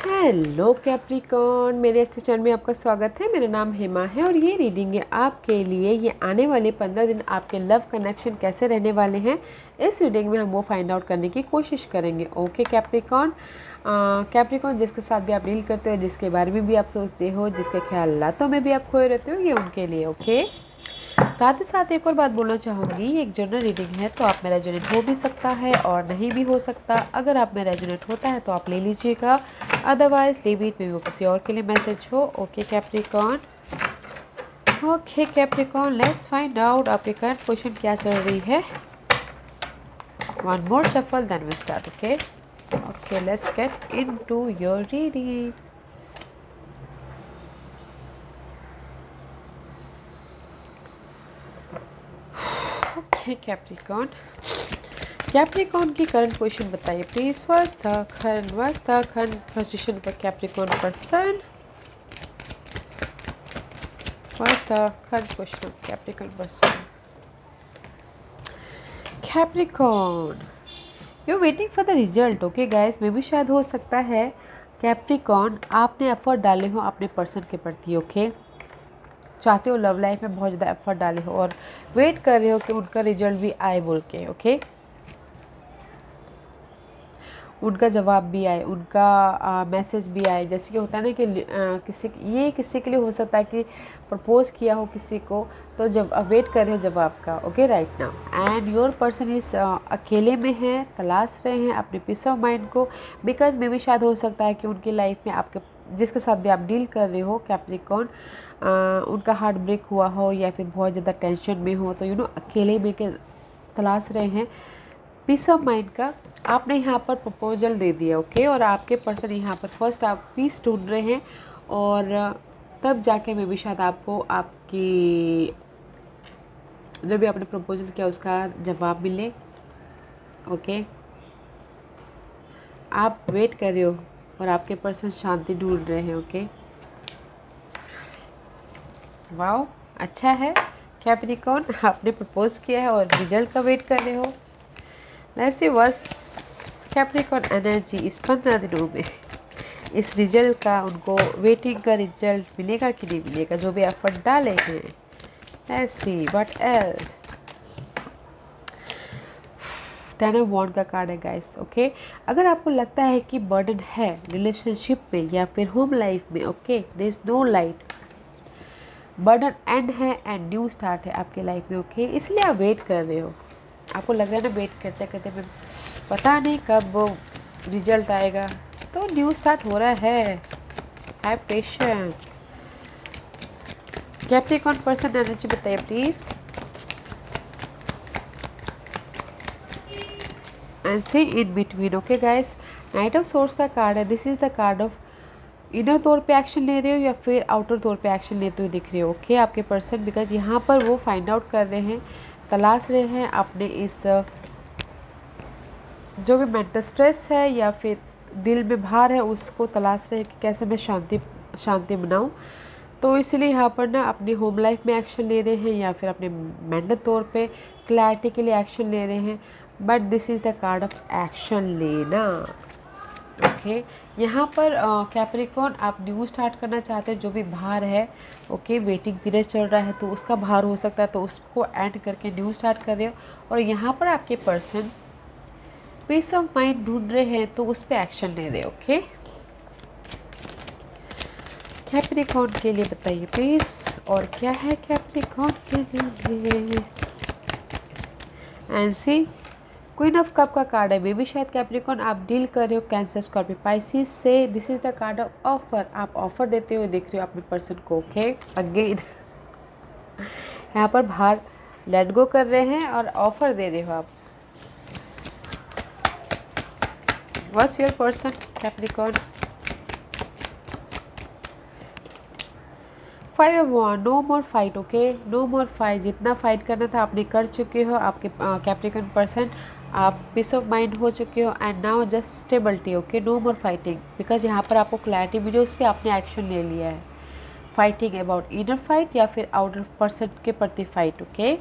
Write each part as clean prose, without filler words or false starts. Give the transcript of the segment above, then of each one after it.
Hello Capricorn, मेरे इस channel में आपका स्वागत है। मेरा नाम हेमा है और ये रीडिंग है आपके लिए। ये आने वाले 15 दिन आपके लव कनेक्शन कैसे रहने वाले हैं, इस रीडिंग में हम वो फाइंड आउट करने की कोशिश करेंगे। ओके कैप्रिकॉर्न, कैप्रिकॉर्न जिसके साथ भी आप डील करते हो, जिसके बारे में भी आप सोचते हो, जिसके ख्यालातों में भी आप खोए रहते हो, ये उनके लिए। ओके, साथ ही साथ एक और बात बोलना चाहूँगी, ये एक जनरल रीडिंग है तो आप में रेजोनेट हो भी सकता है और नहीं भी हो सकता। अगर आप में रेजोनेट होता है तो आप ले लीजिएगा, अदरवाइज लीव इट, में वो किसी और के लिए मैसेज हो। Okay Capricorn, okay Capricorn, let's find out आपके करंट पोजीशन क्या चल रही है। One more shuffle then we start. Okay okay, let's get into your reading. Okay Capricorn, Capricorn की करंट पोजीशन बताइए प्लीज। फर्स्ट था करंट पोजीशन पर Capricorn person. First था current position of Capricorn person. Capricorn, you waiting for the result. Okay guys, मे भी शायद हो सकता है कैप्रिकॉर्न आपने एफर्ट डाले हो अपने पर्सन के प्रति। ओके, चाहते हो लव लाइफ में बहुत ज़्यादा एफर्ट डाले हो और वेट कर रहे हो कि उनका रिजल्ट भी आए बोल के। ओके, उनका जवाब भी आए, उनका मैसेज भी आए। जैसे कि होता है ना कि किसी के लिए हो सकता है कि प्रपोज किया हो किसी को, तो जब वेट कर रहे हो जवाब का। Okay right now, and your person इस अकेले में है, तलाश रहे हैं अपने पीस ऑफ माइंड को। बिकॉज मे भी शायद हो सकता है कि उनकी लाइफ में आपके जिसके साथ भी आप डील कर रहे हो कैप्रिकॉर्न, उनका हार्ट ब्रेक हुआ हो या फिर बहुत ज़्यादा टेंशन में हो, तो अकेले में के तलाश रहे हैं पीस ऑफ माइंड का। आपने यहाँ पर प्रपोजल दे दिया। ओके, और आपके पर्सन यहाँ पर फर्स्ट आप पीस ढूंढ रहे हैं और तब जाके मैं भी शायद आपको आपकी जो भी आपने प्रपोजल किया उसका जवाब मिले। ओके, आप वेट कर रहे हो और आपके पर्सन शांति ढूंढ रहे हैं। ओके, वाओ, अच्छा है कैप्रिकॉर्न, आपने प्रपोज किया है और रिजल्ट का वेट कर रहे हो। Let's see what's Capricorn energy इस 15 दिनों में, इस रिजल्ट का उनको वेटिंग का रिजल्ट मिलेगा कि नहीं मिलेगा, जो भी एफर्ट डाले हैं। Let's see what else. Ten of wand का कार्ड है गाइस। ओके, अगर आपको लगता है कि बर्डन है रिलेशनशिप में या फिर होम लाइफ में, okay there is no light, burden end है एंड न्यू स्टार्ट है आपके लाइफ में। ओके, इसलिए आप वेट कर रहे हो। आपको लग रहा है ना वेट करते करते मैं पता नहीं कब वो रिजल्ट आएगा, तो न्यू स्टार्ट हो रहा है। Have patience. Capricorn person energy बताइए please, and see in between. Okay guys, knight of swords का कार्ड है। This is the card of inner तौर पे एक्शन ले रहे हो या फिर आउटर तौर पे एक्शन लेते हुए दिख रहे हो। ओके, आपके पर्सन, बिकॉज यहाँ पर वो फाइंड आउट कर रहे हैं, तलाश रहे हैं अपने इस जो भी मेंटल स्ट्रेस है या फिर दिल में भार है, उसको तलाश रहे हैं कि कैसे मैं शांति बनाऊं। तो इसलिए यहाँ पर ना अपनी होम लाइफ में एक्शन ले रहे हैं या फिर अपने मेंटल तौर पे क्लैरिटी के लिए एक्शन ले रहे हैं। But this is the card of action लेना। ओके, यहाँ पर कैप्रिकॉर्न आप न्यू स्टार्ट करना चाहते हैं, जो भी भार है। ओके, वेटिंग पीरियड चल रहा है तो उसका भार हो सकता है, तो उसको एंड करके न्यू स्टार्ट कर रहे हो। और यहाँ पर आपके पर्सन पीस ऑफ माइंड ढूंढ रहे हैं तो उस पर एक्शन ले रहे। ओके, कैप्रिकॉर्न के लिए बताइए प्लीज, और क्या है कैप्रिकॉर्न के लिए। And see queen of cup का कार्ड है। मे भी शायद कैप्रिकॉर्न आप डील कर रहे हो कैंसर, स्कॉर्पियो, पाइसिस से। This is the card of offer, आप ऑफर देते हुए देख रहे हो अपने पर्सन को। ओके, अगेन यहाँ पर बाहर लेट गो कर रहे हैं और ऑफर दे रहे हो आप। What's your person Capricorn. Five of wand, no more fight. Okay, no more fight, जितना फाइट करना था आपने कर चुके हो। आपके कैप्रिकॉर्न पर्सन, आप पीस ऑफ माइंड हो चुके हो and now just stability. Okay, no more fighting, because यहाँ पर आपको क्लैरिटी मिली, उस पर आपने एक्शन ले लिया है। फाइटिंग अबाउट इनर फाइट या फिर आउटर पर्सन के प्रति fight. Okay,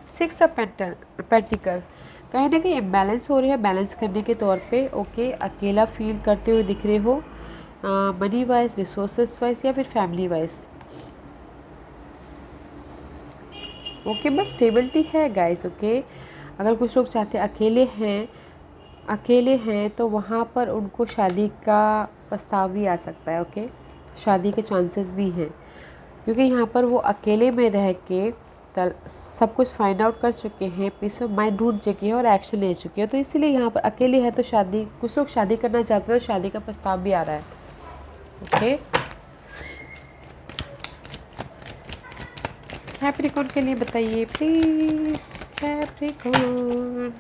six of pentacle, कहीं ना कहीं इम्बैलेंस हो रहे हैं, बैलेंस करने के तौर पे। ओके, अकेला फील करते हुए दिख रहे हो, मनी वाइज, रिसोर्सेस वाइज या फिर फैमिली वाइज। ओके, बस स्टेबिलिटी है गाइस। ओके, अगर कुछ लोग चाहते हैं अकेले हैं तो वहाँ पर उनको शादी का प्रस्ताव भी आ सकता है। ओके, शादी के चांसेस भी हैं, क्योंकि यहाँ पर वो अकेले में रह के सब कुछ फाइंड आउट कर चुके हैं, पीस ऑफ माइंड ढूंढ चुके हैं और एक्शन ले चुके हैं। तो इसीलिए यहाँ पर अकेले है तो शादी, कुछ लोग शादी करना चाहते हैं तो शादी का प्रस्ताव भी आ रहा है। ओके, कैप्रिकॉर्न के लिए बताइए please. Capricorn,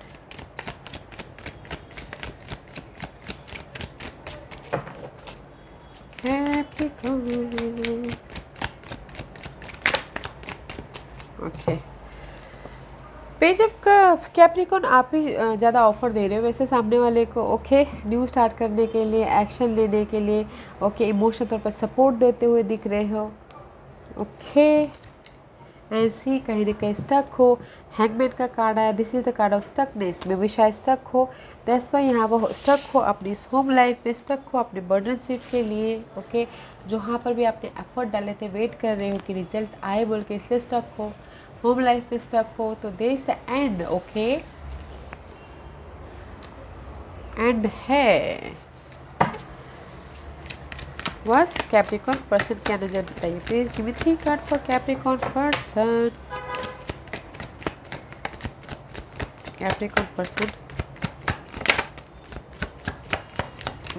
Capricorn. Okay, page of cup. Capricorn, आप ही ज़्यादा ऑफर दे रहे हो वैसे सामने वाले को। ओके, न्यू स्टार्ट करने के लिए, एक्शन लेने के लिए। ओके, इमोशनल तौर पर सपोर्ट देते हुए दिख रहे हो। ओके, ऐसे ही कहीं ना कहीं स्टक हो। हैंगमैन का कार्ड आया, this is the card of stuckness. में भी शायद स्टक हो, दैट्स वाई यहाँ पर स्टक हो, अपनी होम लाइफ में स्टक हो, अपने बर्डन शिफ्ट के लिए। ओके, जहाँ पर भी आपने एफर्ट डाले थे, वेट कर रहे हो कि रिजल्ट आए बोल के, इसलिए स्टक हो, होम लाइफ में स्टक हो। तो there is the end. Okay, end है बस। कैप्रिकॉर्न पर्सन क्या नजर बताइए please. Give me 3 card for Capricorn person. Capricorn person,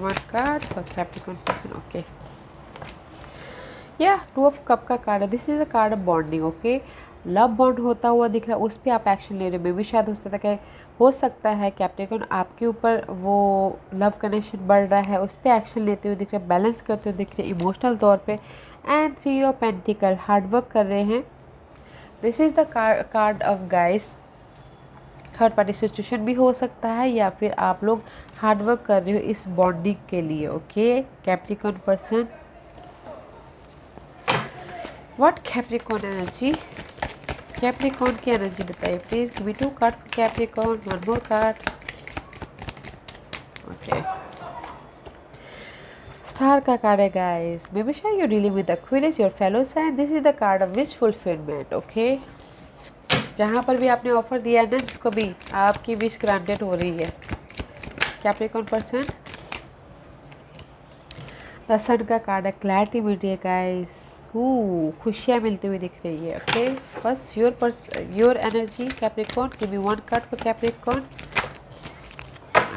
1 card for Capricorn person. Okay, या 2 ऑफ कप का कार्ड है, this is a card of bonding. Okay, love bond होता हुआ दिख रहा है, उस पर आप एक्शन ले रहे हो। मे भी शायद हो सकता है कैप्रिकॉर्न आपके ऊपर वो लव कनेक्शन बढ़ रहा है, उस पर एक्शन लेते हुए दिख रहे हैं, बैलेंस करते हुए दिख रहे हैं इमोशनल तौर पे। एंड 3 ऑफ पेंटिकल, हार्डवर्क कर रहे हैं। This is the card of guys, third party situation भी हो सकता है, या फिर आप लोग हार्डवर्क कर रहे हो इस बॉन्डिंग के लिए। Okay, Capricorn person, what Capricorn energy. Capricorn की एनर्जी बताइए please. Give me 2 card for Capricorn, 1 more card. Okay, star का कार्ड है गाइस। मे बी शायद you dealing with Aquarius, your fellow sign. This is the card of wish fulfilment. Okay, जहाँ पर भी आपने offer दिया है ना, जिसको भी आपकी विश ग्रांटेड हो रही है। कैप्रिकॉर्न पर्सन, द सन का कार्ड है, क्लैरिटी मिल रही है गाइस, खुशियाँ मिलती हुई दिख रही है। ओके, बस your energy Capricorn. Give me 1 card for Capricorn.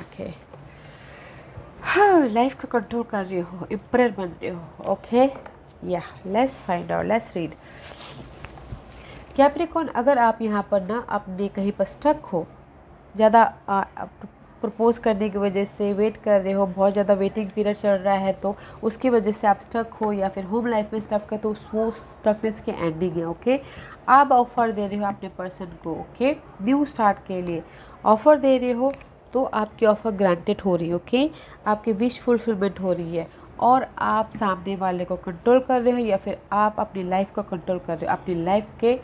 Okay, हाँ, लाइफ को कंट्रोल कर रही हो, एम्परर बन रहे हो। ओके, या let's find out, let's read. Capricorn, अगर आप यहाँ पर ना अपने कहीं पर स्टक हो, ज़्यादा प्रपोज करने की वजह से वेट कर रहे हो, बहुत ज़्यादा वेटिंग पीरियड चल रहा है, तो उसकी वजह से आप स्टक हो, या फिर होम लाइफ में स्टक है, तो वो स्टकनेस की एंडिंग है। ओके, आप ऑफ़र दे रहे हो अपने पर्सन को। ओके, न्यू स्टार्ट के लिए ऑफ़र दे रहे हो, तो आपकी ऑफ़र ग्रांटेड हो रही है। ओके, आपकी विश फुलफिलमेंट हो रही है, और आप सामने वाले को कंट्रोल कर रहे हो, या फिर आप अपनी लाइफ को कंट्रोल कर रहे हो, अपनी लाइफ के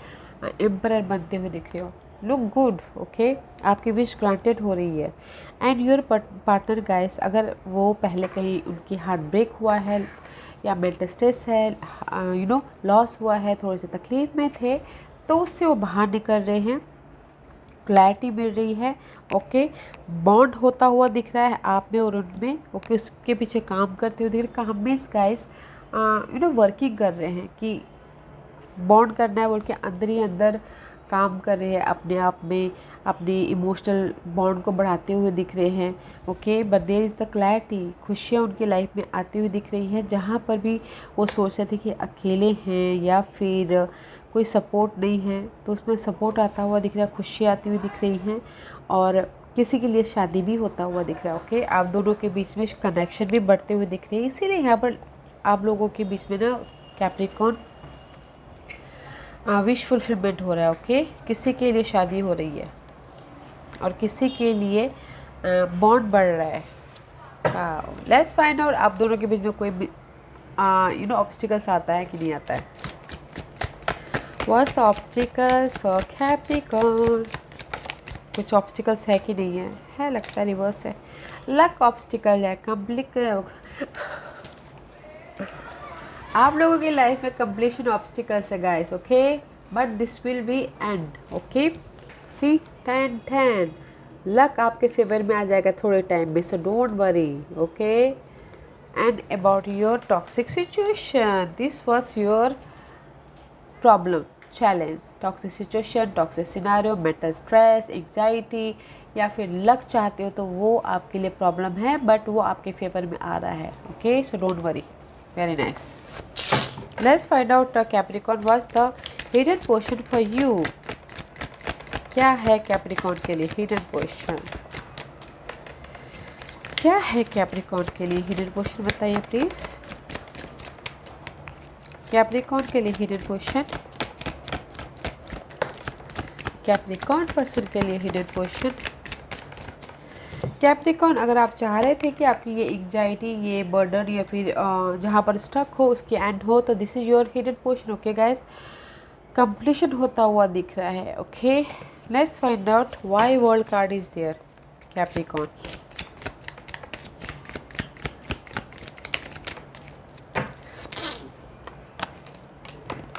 एम्परर बनते हुए दिख रहे हो। Look good. ओके, आपकी विश ग्रांटेड हो रही है। एंड योर पार्टनर गाइस, अगर वो पहले कहीं उनकी हार्ट ब्रेक हुआ है, या मेंटल स्ट्रेस है, लॉस हुआ है, थोड़े से तकलीफ में थे, तो उससे वो बाहर निकल रहे हैं, क्लैरिटी मिल रही है। ओके, बॉन्ड होता हुआ दिख रहा है आप में और उनमें। ओके, उसके पीछे काम करते हुए दिख रहे। काम मीन्स गाइस वर्किंग कर रहे हैं कि बॉन्ड करना है बोल के अंदर ही अंदर काम कर रहे हैं, अपने आप में अपने इमोशनल बॉन्ड को बढ़ाते हुए दिख रहे हैं। Okay, but there is the clarity, खुशियाँ उनकी लाइफ में आती हुई दिख रही है। जहाँ पर भी वो सोच रहे थे कि अकेले हैं या फिर कोई सपोर्ट नहीं है, तो उसमें सपोर्ट आता हुआ दिख रहा है, खुशियाँ आती हुई दिख रही हैं, और किसी के लिए शादी भी होता हुआ दिख रहा है। ओके, आप दोनों के बीच में कनेक्शन भी बढ़ते हुए दिख रहे हैं। इसीलिए यहाँ पर आप लोगों के बीच में ना कैप्रिकॉर्न विश फुलफिलमेंट हो रहा है। ओके, किसी के लिए शादी हो रही है और किसी के लिए बॉन्ड बढ़ रहा है। लेट्स फाइंड आउट आप दोनों के बीच में कोई ऑब्स्टिकल्स आता है कि नहीं आता है। What's the obstacles for Capricorn? कुछ ऑब्स्टिकल्स है कि नहीं है लगता है रिवर्स है। लक ऑब्स्टिकल है, आप लोगों की लाइफ में कंप्लीशन ऑब्स्टिकल्स है guys, okay, but this will be end, okay. See 10 luck आपके फेवर में आ जाएगा थोड़े टाइम में, so don't worry, okay. And about your toxic situation, this was your problem, challenge, toxic situation, toxic scenario, mental stress, anxiety, या फिर luck चाहते हो तो वो आपके लिए प्रॉब्लम है, बट वो आपके फेवर में आ रहा है, okay, so don't worry. Very nice. Let's find out Capricorn what's the hidden portion for you. क्या है कैप्रिकॉर्न के लिए हिडन पोर्शन? क्या है कैप्रिकॉर्न के लिए हिडन पोर्शन, बताइए प्लीज। कैप्रिकॉर्न के लिए हिडन पोर्शन, कैप्रिकॉर्न पर्सन के लिए हिडन पोर्शन। कैप्रिकॉर्न, अगर आप चाह रहे थे कि आपकी ये एंग्जाइटी, ये बर्डन या फिर जहाँ पर स्टक हो उसकी एंड हो, तो this is your hidden portion, okay guys. Completion होता हुआ दिख रहा है, okay. Let's find out why world card is there Capricorn.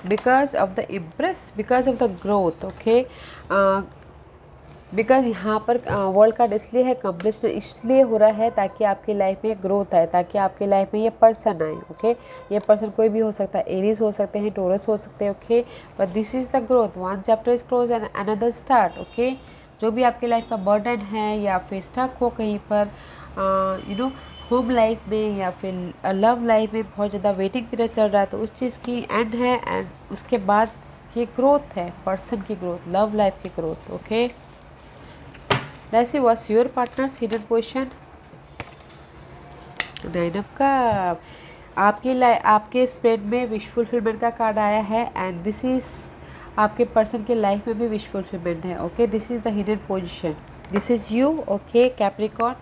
Because of the impress, because of the growth, okay. Because यहाँ पर वर्ल्ड कार्ड इसलिए है, कंप्लीशन इसलिए हो रहा है ताकि आपकी लाइफ में ग्रोथ आए, ताकि आपकी लाइफ में ये पर्सन आए, ओके। ये पर्सन कोई भी हो सकता है, एरीज हो सकते हैं, टोरस हो सकते हैं, okay, but this is the growth, one chapter is close and another start, okay. जो भी आपकी लाइफ का बर्डन है या फिर स्टक हो कहीं पर, यू नो, होम लाइफ में या फिर लव लाइफ में बहुत ज़्यादा वेटिंग पीरियड चल रहा है, तो उस चीज़ की एंड है, एंड उसके बाद ये ग्रोथ है, पर्सन की ग्रोथ, लव लाइफ की growth, okay. Let's see what's your partner's hidden position. 9 of Cups. आपके स्प्रेड में विश फुलफिलमेंट का कार्ड आया है, एंड दिस इज आपके पर्सन के लाइफ में भी विश फुलफिलमेंट है, okay. This is the hidden position, this is you, okay. Capricorn,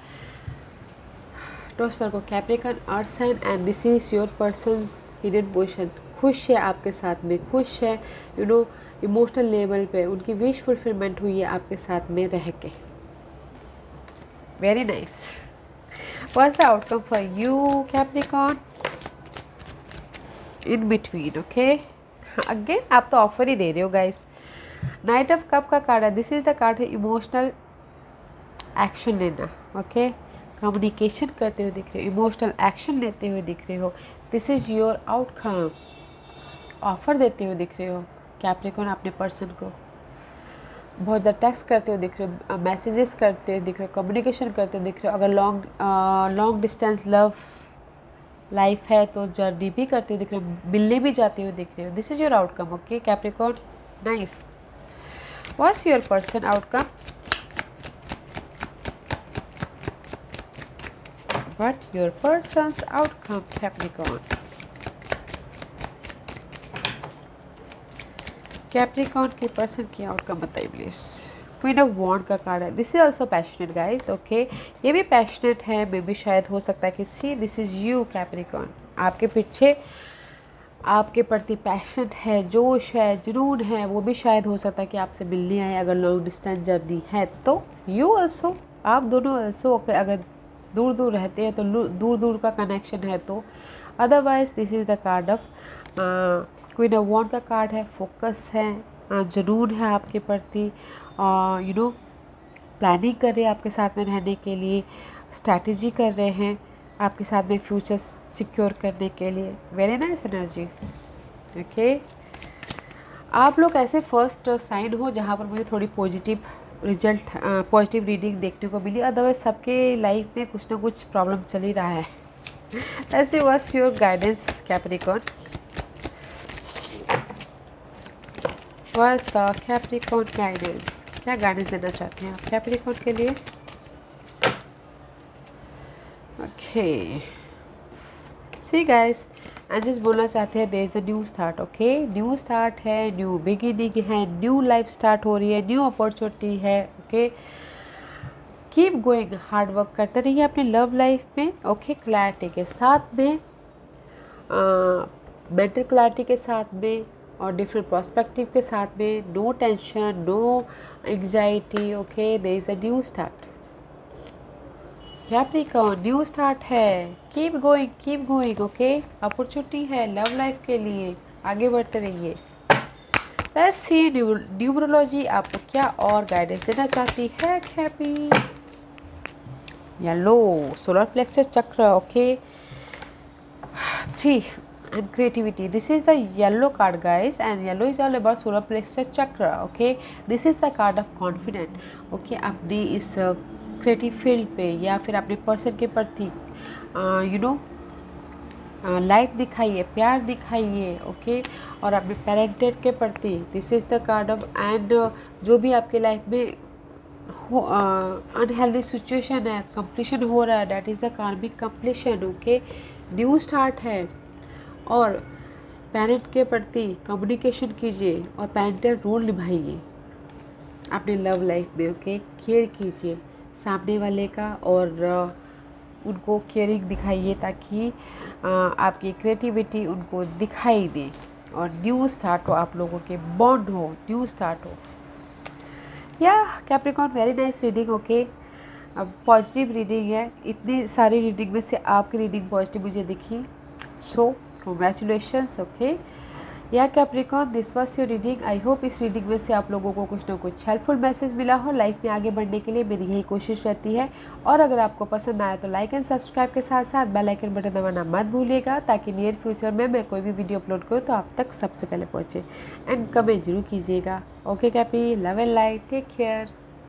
टोस्ट को Capricorn earth sign, and this is your person's hidden position. खुश है आपके साथ में, खुश है, यू नो, इमोशनल लेवल पे उनकी विश फुलफिलमेंट हुई है आपके साथ में रह के। Very nice. What's the outcome for you, Capricorn? In between, okay? Again, आप तो ऑफर ही दे रहे हो गाइस। नाइट ऑफ कप का कार्ड है, दिस इज द कार्ड है इमोशनल एक्शन लेना, ओके। कम्युनिकेशन करते हुए दिख रहे हो, इमोशनल एक्शन लेते हुए दिख रहे हो, this is your outcome. Offer देते हुए दिख रहे हो कैप्रिकॉर्न अपने पर्सन को, बहुत ज़्यादा टेक्स्ट करते हुए दिख रहे हो, मैसेजेस करते हुए दिख रहे हो, कम्युनिकेशन करते हुए दिख रहे हो। अगर लॉन्ग डिस्टेंस लव लाइफ है तो जर्नी भी करते हुए दिख रहे हो, मिलने भी जाते हुए दिख रहे हो। This is your outcome, okay Capricorn, nice. What's your person outcome? What your persons outcome Capricorn? Capricorn के पर्सन की आउटकम बताइए प्लीज। क्वीन ऑफ वॉन्ड का कार्ड है, this is also passionate guys, okay. ये भी पैशनेट है, मे भी शायद हो सकता है कि see this is you Capricorn, आपके पीछे आपके प्रति पैशन है, जोश है, जुनून है, वो भी शायद हो सकता है कि आपसे मिलने आए अगर लॉन्ग डिस्टेंस जर्नी है तो। यू ऑल्सो, आप दोनों ऑल्सो, अगर दूर दूर रहते हैं तो दूर दूर का कनेक्शन है तो। Otherwise this is the card of queen of wand का कार्ड है, फोकस है, जुनून है आपके प्रति, यू नो, प्लानिंग कर रहे हैं आपके साथ में रहने के लिए, स्ट्रैटेजी कर रहे हैं आपके साथ में फ्यूचर सिक्योर करने के लिए। Very nice energy, okay. आप लोग ऐसे फर्स्ट साइन हो जहाँ पर मुझे थोड़ी पॉजिटिव रिजल्ट, पॉजिटिव रीडिंग देखने को मिली, अदरवाइज सबके लाइफ में कुछ ना कुछ प्रॉब्लम चल ही रहा है। ऐसे what's your guidance Capricorn? What's the Capricorn guidance? क्या गाइडेंस देना चाहते हैं आप कैप्रिकॉर्न के लिए? ओके, सी गाइस, एंजल्स बोलना चाहते हैं there is the new start, okay. New start है, न्यू बिगिनिंग है, न्यू लाइफ स्टार्ट हो रही है, न्यू अपॉर्चुनिटी है, okay. Keep going, hard work करते रहिए अपनी लव लाइफ में, ओके। क्लैरिटी के साथ में, मेंटल क्लैरिटी के साथ में, और डिफरेंट पर्सपेक्टिव के साथ में, no tension, no anxiety, okay, there is a new start. Capricorn, new start है, कीप गोइंग, ओके, अपॉर्चुनिटी है लव लाइफ के लिए, आगे बढ़ते रहिए। लेट्स सी न्यूमरोलॉजी आपको क्या और गाइडेंस देना चाहती है। कैपी येलो, सोलर प्लेक्सस चक्र, okay, 3 and creativity. This is the yellow card, guys, and yellow is all about solar plexus chakra, okay. This is the card of confident, okay. अपने इस creative field पे या फिर अपने पर्सन के प्रति you know life दिखाइए, प्यार दिखाइए, ओके। और अपने पेरेंटेड के प्रति, this is the card of, and जो भी आपके लाइफ में अनहेल्दी सिचुएशन है, कंप्लीशन हो रहा है, दैट इज़ द कार्मिक कंप्लीशन, ओके। न्यू स्टार्ट है। और पेरेंट के प्रति कम्युनिकेशन कीजिए और पेरेंटल रोल निभाइए अपने लव लाइफ में, ओके। केयर कीजिए सामने वाले का और उनको केयरिंग दिखाइए ताकि आपकी क्रिएटिविटी उनको दिखाई दे और न्यू स्टार्ट हो, आप लोगों के बॉन्ड हो, न्यू स्टार्ट हो। या Capricorn, very nice reading, okay. अब पॉजिटिव रीडिंग है, इतनी सारी रीडिंग में से आपकी रीडिंग पॉजिटिव मुझे दिखी, सो कॉन्ग्रेचुलेशंस, ओके। या Capricorn, this was your reading. I hope इस रीडिंग में से आप लोगों को कुछ ना कुछ हेल्पफुल मैसेज मिला हो। लाइफ में आगे बढ़ने के लिए मेरी यही कोशिश रहती है। और अगर आपको पसंद आया तो लाइक एंड सब्सक्राइब के साथ साथ बेल आइकन बटन दबाना मत भूलिएगा ताकि नियर फ्यूचर में मैं कोई भी वीडियो अपलोड करूँ तो आप तक सबसे पहले पहुँचे। एंड कमेंट जरूर कीजिएगा, okay Cappy, love and light, take care.